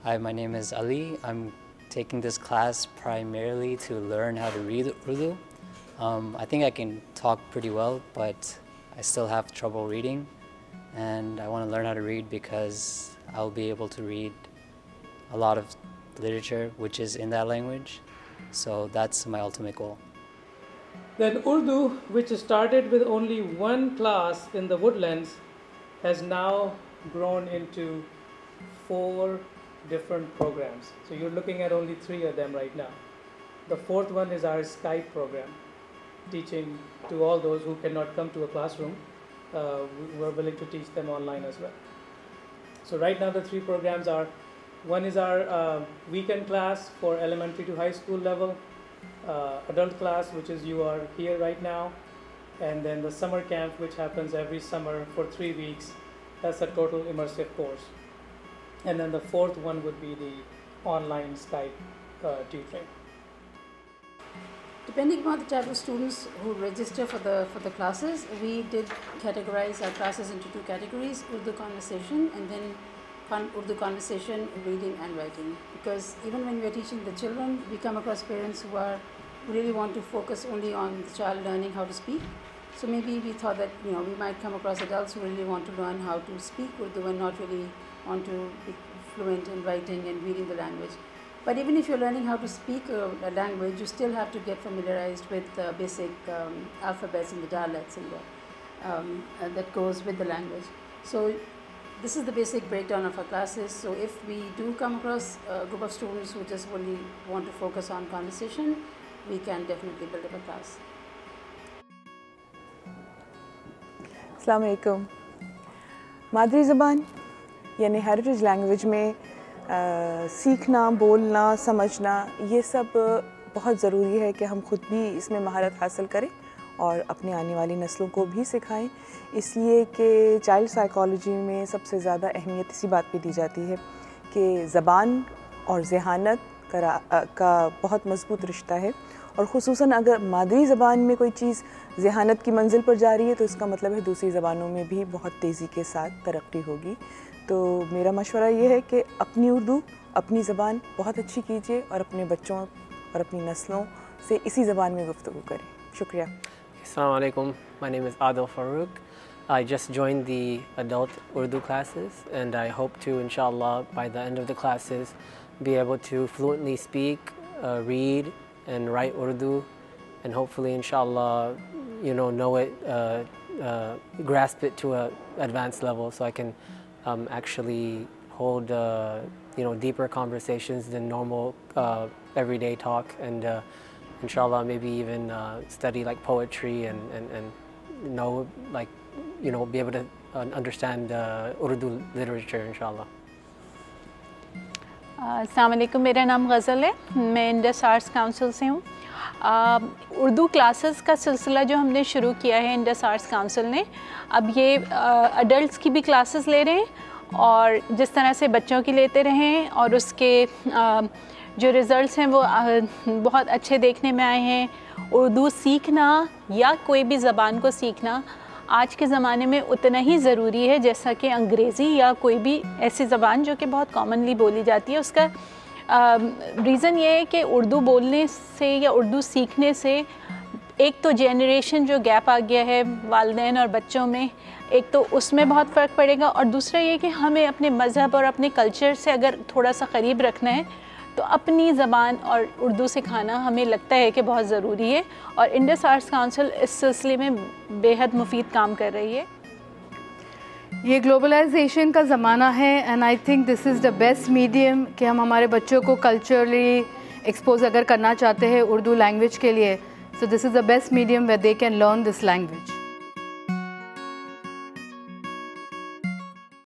Hi, my name is Ali. I'm taking this class primarily to learn how to read Urdu. I think I can talk pretty well, but I still have trouble reading. And I want to learn how to read because I'll be able to read a lot of literature which is in that language. So that's my ultimate goal. Then Urdu, which started with only one class in the Woodlands, has now grown into 4 different programs. So you're looking at only 3 of them right now. The 4th one is our Skype program, teaching to all those who cannot come to a classroom. We're willing to teach them online as well. So right now the 3 programs are, one is our weekend class for elementary to high school level, adult class, which is you are here right now, and then the summer camp, which happens every summer for 3 weeks. That's a total immersive course. And then the 4th one would be the online Skype tutoring. Depending on the type of students who register for the classes, we did categorize our classes into 2 categories: Urdu conversation and then Urdu conversation, reading and writing. Because even when we are teaching the children, we come across parents who really want to focus only on the child learning how to speak. So maybe we thought that we might come across adults who really want to learn how to speak Urdu and not really want to be fluent in writing and reading the language. But even if you're learning how to speak a language, you still have to get familiarized with the basic alphabets and the dialects and that goes with the language. So this is the basic breakdown of our classes. So if we do come across a group of students who just only want to focus on conversation, we can definitely build up a class. अस्सलाम वालेकुम। मादरी ज़बान यानी heritage language में सीखना, बोलना, समझना, ये सब बहुत ज़रूरी है कि हम ख़ुद भी इसमें महारत हासिल करें और अपने आने वाली नस्लों को भी सिखाएं। इसलिए कि चाइल्ड साइकोलॉजी में सबसे ज़्यादा अहमियत इसी बात पे दी जाती है कि ज़बान और ज़हानत का बहुत मज़बूत रिश्ता है, और ख़ुसूसन अगर मादरी ज़बान में कोई चीज़ ज़हानत की मंजिल पर जा रही है तो इसका मतलब है दूसरी ज़बानों में भी बहुत तेज़ी के साथ तरक्की होगी। तो मेरा मशवरा ये है कि अपनी उर्दू, अपनी ज़बान बहुत अच्छी कीजिए और अपने बच्चों और अपनी नस्लों से इसी ज़बान में गुफ्तगू करें। शुक्रिया। Assalamu alaikum. My name is Adil Farouk. I just joined the adult Urdu classes, and I hope to, inshallah, by the end of the classes, be able to fluently speak, read, and write Urdu, and hopefully, inshallah, know it, grasp it to an advanced level, so I can actually hold, deeper conversations than normal everyday talk, and inshallah, maybe even study like poetry and know, like, be able to understand Urdu literature, inshallah. अस्सलाम वालेकुम, मेरा नाम गज़ल है, मैं Indus arts council से हूँ। Urdu classes का सिलसिला जो हमने शुरू किया है इंडस आर्ट्स काउंसिल ने, अब ये अडल्ट्स की भी क्लासेस ले रहे हैं और जिस तरह से बच्चों की लेते रहें और उसके जो रिज़ल्ट्स हैं वो बहुत अच्छे देखने में आए हैं। उर्दू सीखना या कोई भी ज़बान को सीखना आज के ज़माने में उतना ही ज़रूरी है जैसा कि अंग्रेज़ी या कोई भी ऐसी ज़बान जो कि बहुत कॉमनली बोली जाती है। उसका रीज़न ये है कि उर्दू बोलने से या उर्दू सीखने से एक तो जेनरेशन जो गैप आ गया है वालिदैन और बच्चों में, एक तो उसमें बहुत फ़र्क पड़ेगा, और दूसरा ये कि हमें अपने मज़हब और अपने कल्चर से अगर थोड़ा सा क़रीब रखना है तो अपनी ज़बान और उर्दू सिखाना हमें लगता है कि बहुत ज़रूरी है, और इंडस आर्ट्स काउंसिल इस सिलसिले में बेहद मुफीद काम कर रही है। ये ग्लोबलाइजेशन का ज़माना है and I think this is the best medium कि हम हमारे बच्चों को कल्चरली एक्सपोज अगर करना चाहते हैं उर्दू लैंग्वेज के लिए, so this is the best medium where they can learn this language.